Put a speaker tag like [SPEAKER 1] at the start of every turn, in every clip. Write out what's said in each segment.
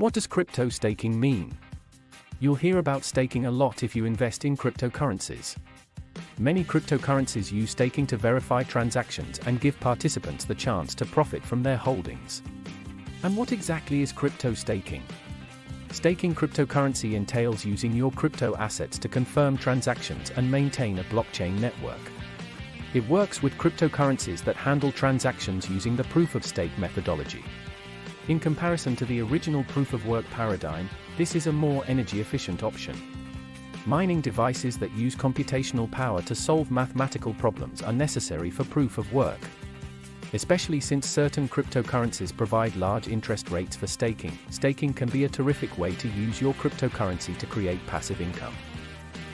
[SPEAKER 1] What does crypto staking mean? You'll hear about staking a lot if you invest in cryptocurrencies. Many cryptocurrencies use staking to verify transactions and give participants the chance to profit from their holdings. And what exactly is crypto staking? Staking cryptocurrency entails using your crypto assets to confirm transactions and maintain a blockchain network. It works with cryptocurrencies that handle transactions using the proof-of-stake methodology. In comparison to the original proof-of-work paradigm, this is a more energy-efficient option. Mining devices that use computational power to solve mathematical problems are necessary for proof-of-work. Especially since certain cryptocurrencies provide large interest rates for staking, staking can be a terrific way to use your cryptocurrency to create passive income.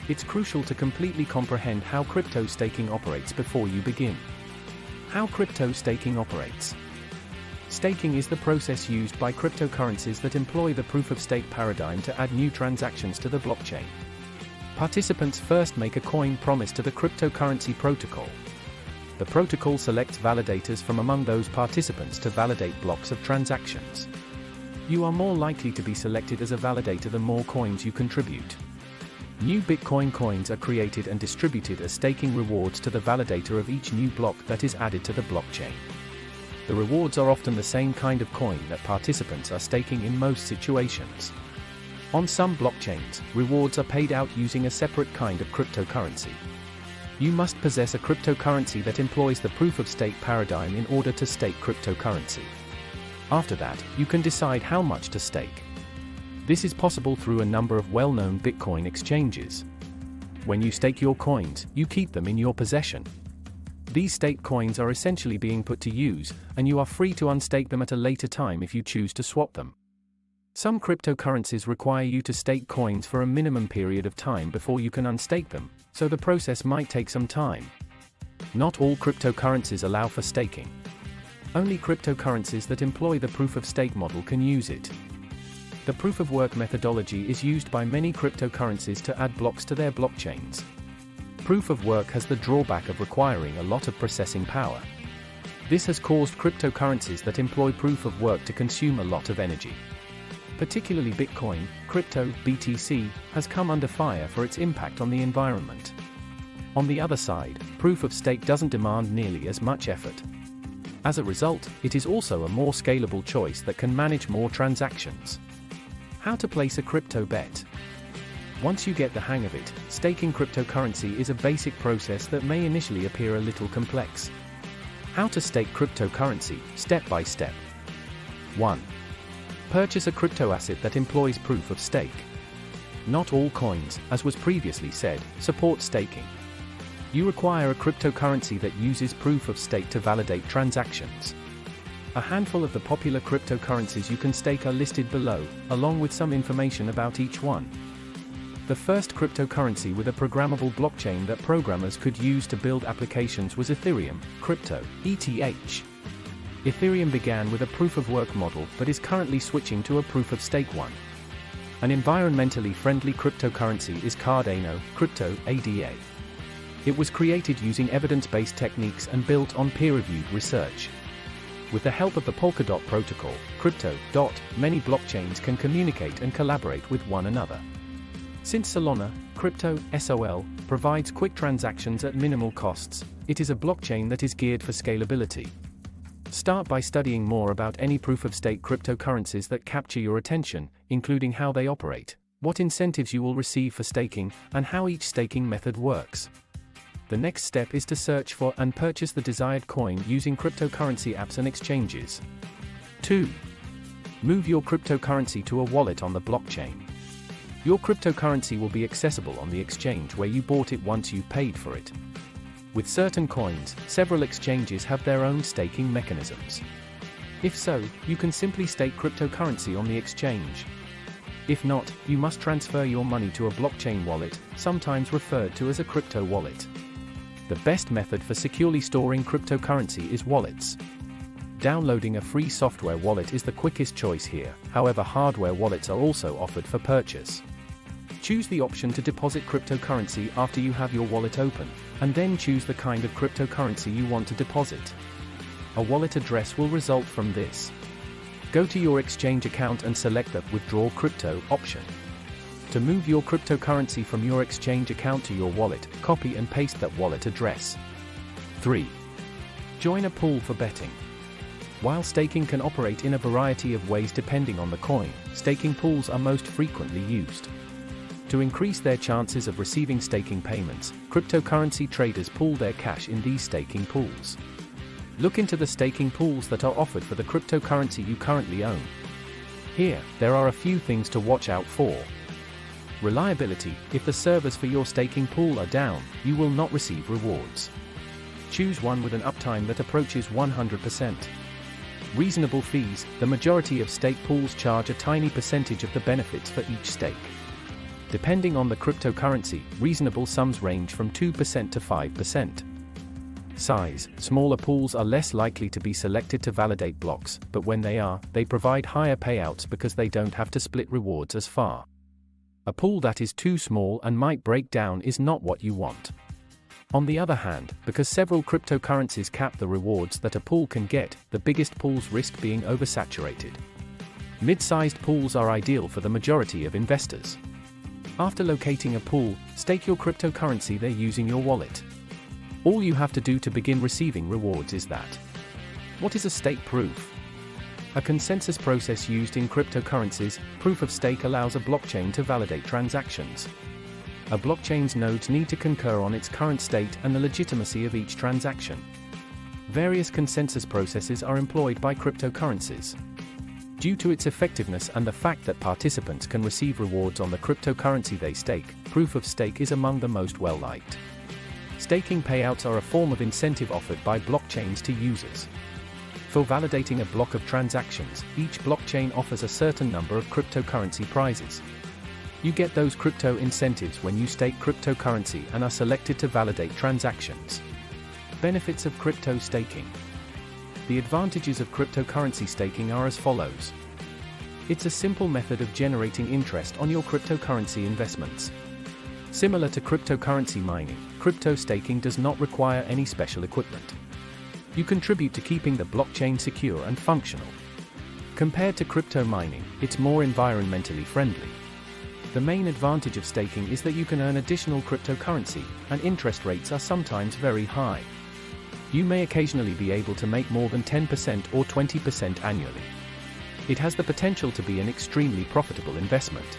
[SPEAKER 1] It's crucial to completely comprehend how crypto staking operates before you begin. How crypto staking operates. Staking is the process used by cryptocurrencies that employ the proof-of-stake paradigm to add new transactions to the blockchain. Participants first make a coin promise to the cryptocurrency protocol. The protocol selects validators from among those participants to validate blocks of transactions. You are more likely to be selected as a validator the more coins you contribute. New Bitcoin coins are created and distributed as staking rewards to the validator of each new block that is added to the blockchain. The rewards are often the same kind of coin that participants are staking in most situations. On some blockchains, rewards are paid out using a separate kind of cryptocurrency. You must possess a cryptocurrency that employs the proof-of-stake paradigm in order to stake cryptocurrency. After that, you can decide how much to stake. This is possible through a number of well-known Bitcoin exchanges. When you stake your coins, you keep them in your possession. These staked coins are essentially being put to use, and you are free to unstake them at a later time if you choose to swap them. Some cryptocurrencies require you to stake coins for a minimum period of time before you can unstake them, so the process might take some time. Not all cryptocurrencies allow for staking. Only cryptocurrencies that employ the proof-of-stake model can use it. The proof-of-work methodology is used by many cryptocurrencies to add blocks to their blockchains. Proof-of-work has the drawback of requiring a lot of processing power. This has caused cryptocurrencies that employ proof-of-work to consume a lot of energy. Particularly Bitcoin, crypto, BTC, has come under fire for its impact on the environment. On the other side, proof-of-stake doesn't demand nearly as much effort. As a result, it is also a more scalable choice that can manage more transactions. How to place a crypto bet. Once you get the hang of it, staking cryptocurrency is a basic process that may initially appear a little complex. How to stake cryptocurrency, step by step. 1. Purchase a crypto asset that employs proof of stake. Not all coins, as was previously said, support staking. You require a cryptocurrency that uses proof of stake to validate transactions. A handful of the popular cryptocurrencies you can stake are listed below, along with some information about each one. The first cryptocurrency with a programmable blockchain that programmers could use to build applications was Ethereum, crypto, ETH. Ethereum began with a proof-of-work model but is currently switching to a proof-of-stake one. An environmentally friendly cryptocurrency is Cardano, crypto, ADA. It was created using evidence-based techniques and built on peer-reviewed research. With the help of the Polkadot protocol, Crypto.dot, many blockchains can communicate and collaborate with one another. Since Solana, crypto, SOL, provides quick transactions at minimal costs, it is a blockchain that is geared for scalability. Start by studying more about any proof-of-stake cryptocurrencies that capture your attention, including how they operate, what incentives you will receive for staking, and how each staking method works. The next step is to search for and purchase the desired coin using cryptocurrency apps and exchanges. 2. Move your cryptocurrency to a wallet on the blockchain. Your cryptocurrency will be accessible on the exchange where you bought it once you've paid for it. With certain coins, several exchanges have their own staking mechanisms. If so, you can simply stake cryptocurrency on the exchange. If not, you must transfer your money to a blockchain wallet, sometimes referred to as a crypto wallet. The best method for securely storing cryptocurrency is wallets. Downloading a free software wallet is the quickest choice here, however hardware wallets are also offered for purchase. Choose the option to deposit cryptocurrency after you have your wallet open, and then choose the kind of cryptocurrency you want to deposit. A wallet address will result from this. Go to your exchange account and select the Withdraw Crypto option. To move your cryptocurrency from your exchange account to your wallet, copy and paste that wallet address. 3. Join a pool for betting. While staking can operate in a variety of ways depending on the coin, staking pools are most frequently used. To increase their chances of receiving staking payments, cryptocurrency traders pool their cash in these staking pools. Look into the staking pools that are offered for the cryptocurrency you currently own. Here, there are a few things to watch out for. Reliability: if the servers for your staking pool are down, you will not receive rewards. Choose one with an uptime that approaches 100%. Reasonable fees: the majority of stake pools charge a tiny percentage of the benefits for each stake. Depending on the cryptocurrency, reasonable sums range from 2% to 5%. Size: smaller pools are less likely to be selected to validate blocks, but when they are, they provide higher payouts because they don't have to split rewards as far. A pool that is too small and might break down is not what you want. On the other hand, because several cryptocurrencies cap the rewards that a pool can get, the biggest pools risk being oversaturated. Mid-sized pools are ideal for the majority of investors. After locating a pool, stake your cryptocurrency there using your wallet. All you have to do to begin receiving rewards is that. What is a stake proof? A consensus process used in cryptocurrencies. Proof of stake allows a blockchain to validate transactions. A blockchain's nodes need to concur on its current state and the legitimacy of each transaction. Various consensus processes are employed by cryptocurrencies. Due to its effectiveness and the fact that participants can receive rewards on the cryptocurrency they stake, proof of stake is among the most well-liked. Staking payouts are a form of incentive offered by blockchains to users. For validating a block of transactions, each blockchain offers a certain number of cryptocurrency prizes. You get those crypto incentives when you stake cryptocurrency and are selected to validate transactions. Benefits of crypto staking. The advantages of cryptocurrency staking are as follows. It's a simple method of generating interest on your cryptocurrency investments. Similar to cryptocurrency mining, crypto staking does not require any special equipment. You contribute to keeping the blockchain secure and functional. Compared to crypto mining, it's more environmentally friendly. The main advantage of staking is that you can earn additional cryptocurrency, and interest rates are sometimes very high. You may occasionally be able to make more than 10% or 20% annually. It has the potential to be an extremely profitable investment.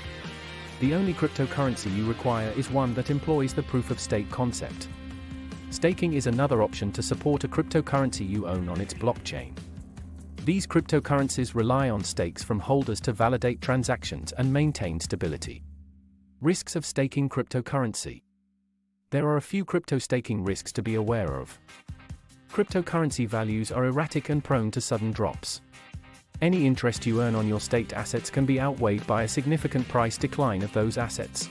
[SPEAKER 1] The only cryptocurrency you require is one that employs the proof-of-stake concept. Staking is another option to support a cryptocurrency you own on its blockchain. These cryptocurrencies rely on stakes from holders to validate transactions and maintain stability. Risks of staking cryptocurrency. There are a few crypto staking risks to be aware of. Cryptocurrency values are erratic and prone to sudden drops. Any interest you earn on your staked assets can be outweighed by a significant price decline of those assets.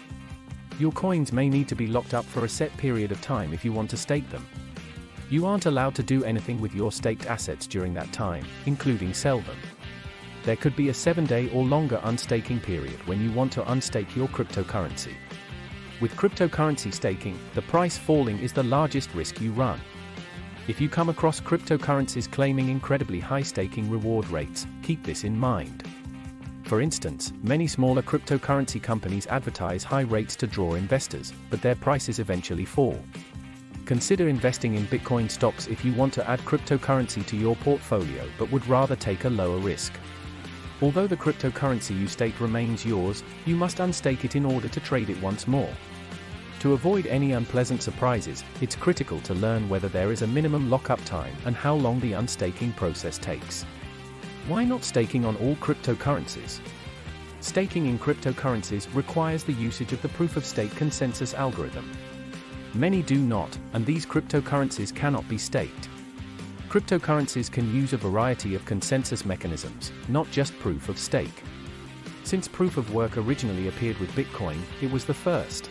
[SPEAKER 1] Your coins may need to be locked up for a set period of time if you want to stake them. You aren't allowed to do anything with your staked assets during that time, including sell them. There could be a 7-day or longer unstaking period when you want to unstake your cryptocurrency. With cryptocurrency staking, the price falling is the largest risk you run. If you come across cryptocurrencies claiming incredibly high staking reward rates, keep this in mind. For instance, many smaller cryptocurrency companies advertise high rates to draw investors, but their prices eventually fall. Consider investing in Bitcoin stocks if you want to add cryptocurrency to your portfolio but would rather take a lower risk. Although the cryptocurrency you staked remains yours, you must unstake it in order to trade it once more. To avoid any unpleasant surprises, it's critical to learn whether there is a minimum lockup time and how long the unstaking process takes. Why not staking on all cryptocurrencies? Staking in cryptocurrencies requires the usage of the proof-of-stake consensus algorithm. Many do not, and these cryptocurrencies cannot be staked. Cryptocurrencies can use a variety of consensus mechanisms, not just proof of stake. Since proof of work originally appeared with Bitcoin, it was the first.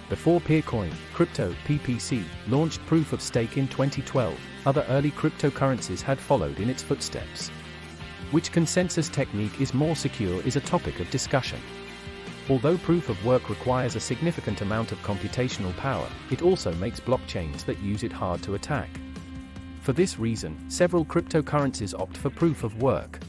[SPEAKER 1] Before Peercoin, Crypto, PPC, launched proof of stake in 2012, other early cryptocurrencies had followed in its footsteps. Which consensus technique is more secure is a topic of discussion. Although proof of work requires a significant amount of computational power, it also makes blockchains that use it hard to attack. For this reason, several cryptocurrencies opt for proof of work.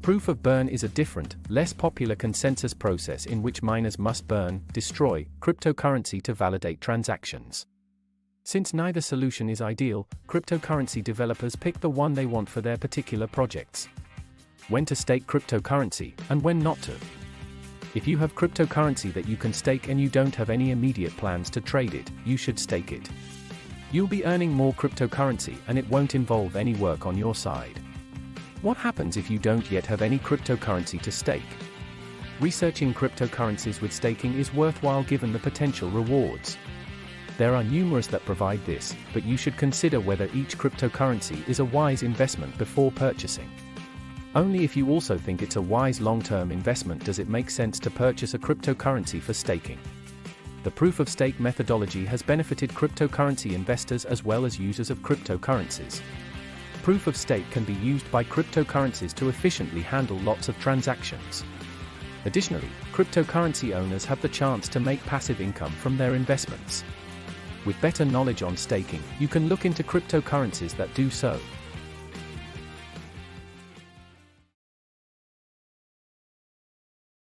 [SPEAKER 1] Proof of burn is a different, less popular consensus process in which miners must burn, destroy, cryptocurrency to validate transactions. Since neither solution is ideal, cryptocurrency developers pick the one they want for their particular projects. When to stake cryptocurrency, and when not to. If you have cryptocurrency that you can stake and you don't have any immediate plans to trade it, you should stake it. You'll be earning more cryptocurrency and it won't involve any work on your side. What happens if you don't yet have any cryptocurrency to stake? Researching cryptocurrencies with staking is worthwhile given the potential rewards. There are numerous that provide this, but you should consider whether each cryptocurrency is a wise investment before purchasing. Only if you also think it's a wise long-term investment does it make sense to purchase a cryptocurrency for staking. The proof-of-stake methodology has benefited cryptocurrency investors as well as users of cryptocurrencies. Proof-of-stake can be used by cryptocurrencies to efficiently handle lots of transactions. Additionally, cryptocurrency owners have the chance to make passive income from their investments. With better knowledge on staking, you can look into cryptocurrencies that do so.